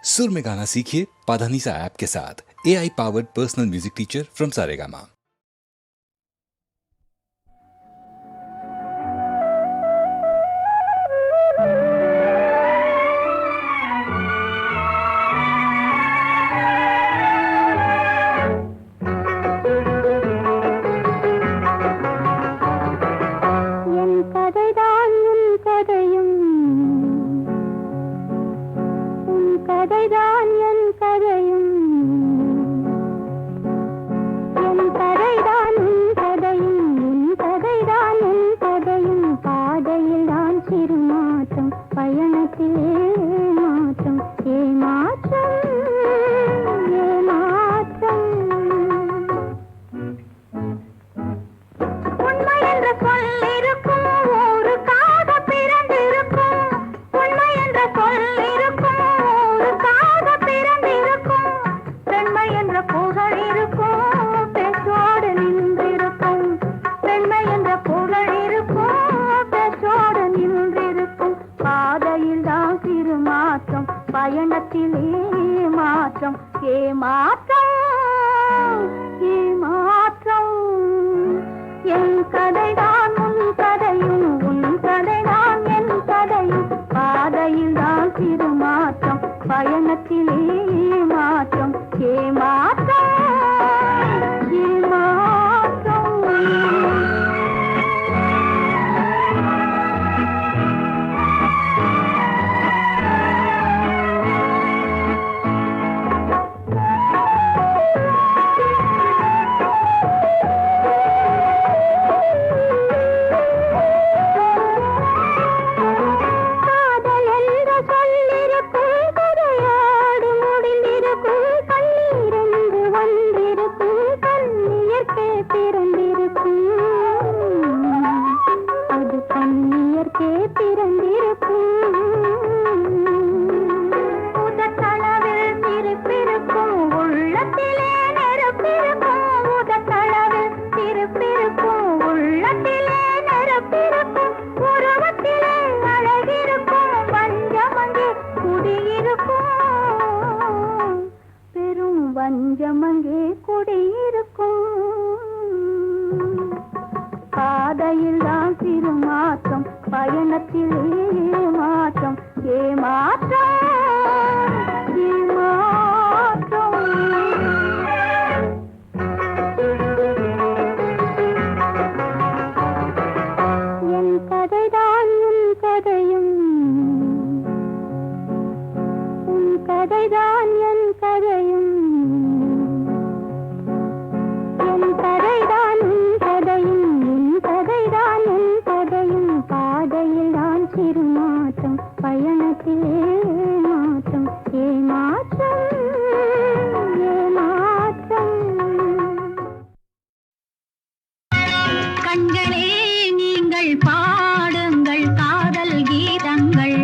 सुर में गाना सीखिए पाधानीसा ऐप के साथ। AI powered personal music teacher from Saregama. கண்களே நீங்கள் பாடுங்கள் காதல் கீதங்கள்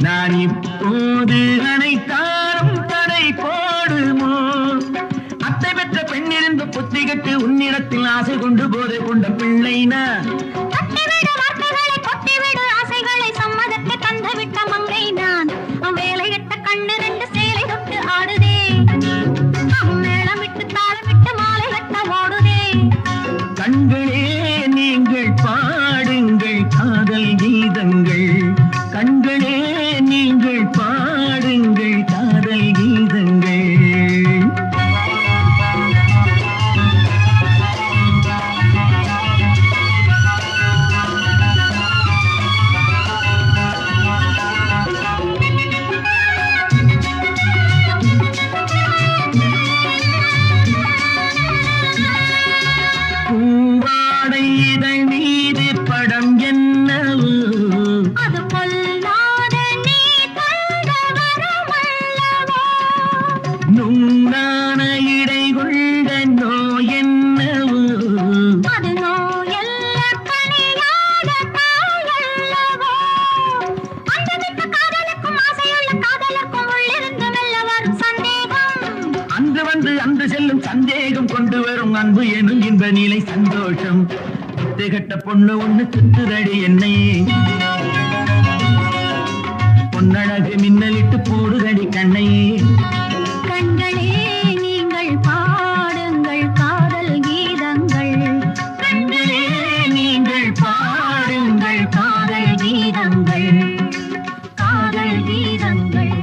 நான் இப்போது அனைத்தாரும் தடை போடுமோ? அத்தை பெற்ற பெண்ணிருந்து புத்தி கட்டு உன்னிடத்தில் ஆசை கொண்டு போதை கொண்ட பிள்ளை நான். தந்துவிட்ட மங்கை நான். வேலையிட்ட கண்ணு ரெண்டு சேலை தொட்டு ஆடுதே, மேளமிட்டு தாளமிட்டு மாலை கட்ட ஓடுதே. கண்களே நீங்கள் பாடுங்கள் காதல் கீதங்கள், கண்களே நீங்கள் பாடுங்கள் காதல் கீதங்கள். சந்தேகம் கொண்டு வரும் அன்பு எனும் இன்ப நிலை சந்தோஷம். திகட்ட பொண்ணு ஒண்ணு சுத்துதடி என்னை, பொன்னழகு மின்னலிட்டு போடுதடி கண்ணை. கண்களே நீங்கள் பாடுங்கள் காதல் கீதங்கள், கண்களே நீங்கள் பாடுங்கள் காதல் கீதங்கள், காதல் கீதங்கள்.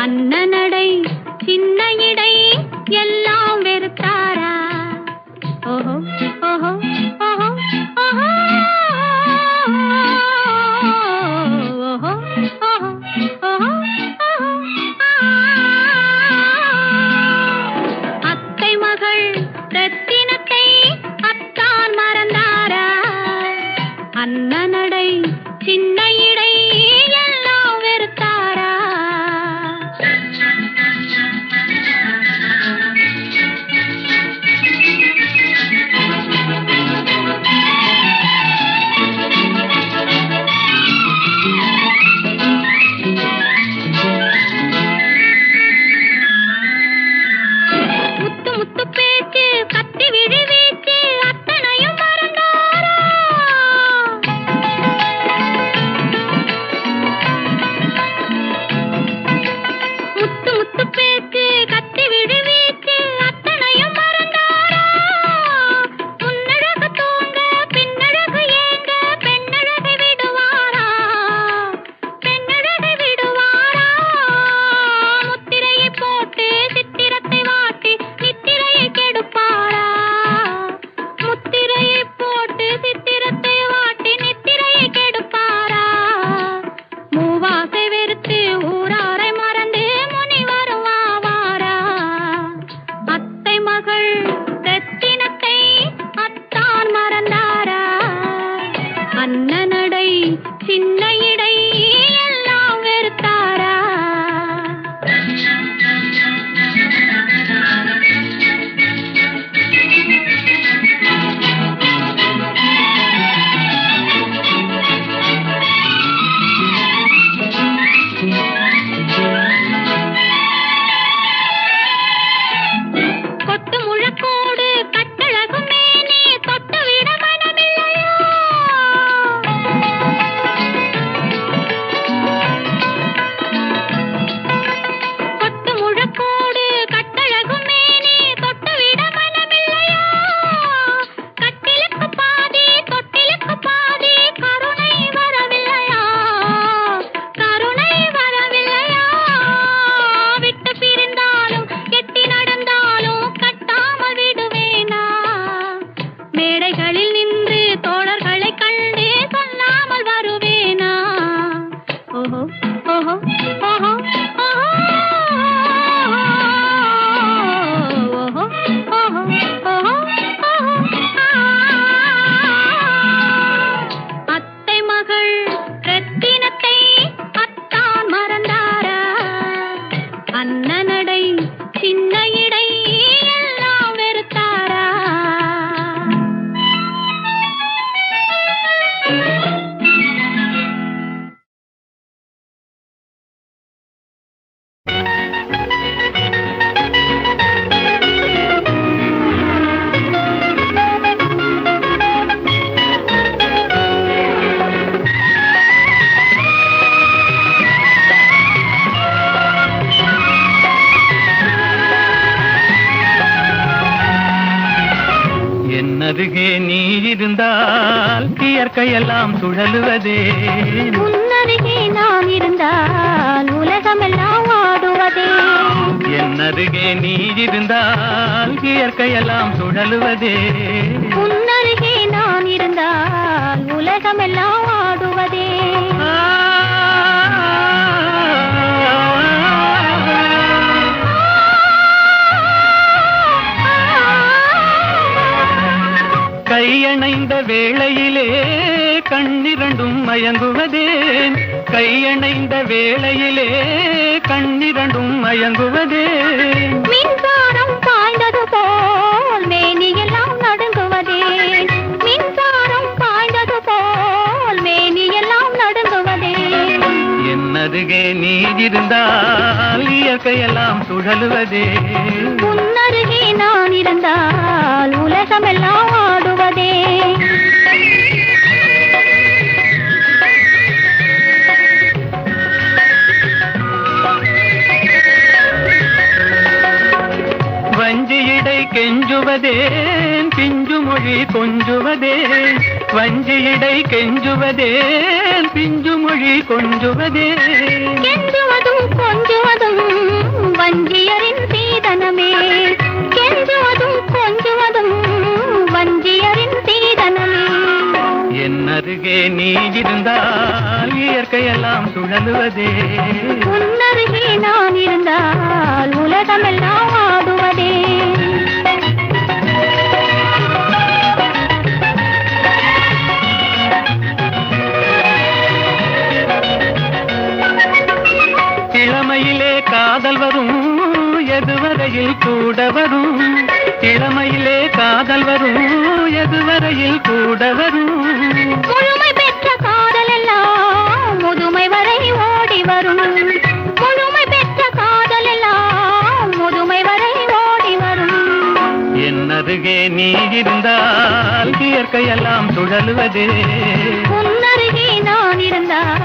அண்ணனடை சின்ன இடை எல்லாம் வெறுத்தாரா? ஓஹோ ஓஹோ ஓஹோ ஓஹோ ஓஹோ ஓஹோ ஓஹோ. அத்தை மகள் ரத்தினத்தை அத்தான் மறந்தாரா? அண்ணனடை சின்ன இடை எல்லாம் வெறுத்தாரா? இயற்கையெல்லாம் சுழலுவதே உன்னருகே நான் இருந்தால் உலகமெல்லாம் ஆடுவதே என்னருகே நீ இருந்தால் இயற்கையெல்லாம் சுழலுவதே உன்னருகே நான் இருந்தால் உலகமெல்லாம் ஆடுவதே கையணைந்த வேளையிலே கண்ணிரண்டும் மயங்குவதேன் கையணைந்த வேளையிலே கண்ணிரண்டும் மயங்குவதேன் மின்சாரம் பாய்ந்தது போல் மேனியெல்லாம் நடுங்குவதே மின்சாரம் பாய்ந்தது போல் மேனியெல்லாம் நடுங்குவதே என்னருகே நீ இருந்தால் இயற்கையெல்லாம் சுழலுவதே உன்னருகே நான் இருந்தால் உலகமெல்லாம் ஆடுவதே வஞ்சியிடை கெஞ்சுவதேன் பிஞ்சு மொழி கொஞ்சுவதேன் வஞ்சியிடை கெஞ்சுவதேன் பிஞ்சு மொழி கொஞ்சுவதேன் கெஞ்சுவதும் கொஞ்சுவதும் வஞ்சியரின் சீதனமே கெஞ்சுவதும் கொஞ்சுவதும் வஞ்சியரின் சீதனமே என்னருகே நீ இருந்தால் இயற்கையெல்லாம் சுழலுவதே உன்னருகே நான் இருந்தால் உலகமெல்லாம் ஆடுவதே இளமையிலே காதல் வரும் எதுவரையில் கூட வரும் இளமையிலே காதல் வரும் எதுவரையில் கூட வரும் முழுமை பெற்ற காதல் எல்லாம் முதுமை வரை ஓடி வரும் முழுமை பெற்ற காதல் எல்லாம் முதுமை வரை ஓடி வரும் என்னருகே நீ இருந்தால் இயற்கையெல்லாம் சுழலுவதே உன்னருகே நான் இருந்தால்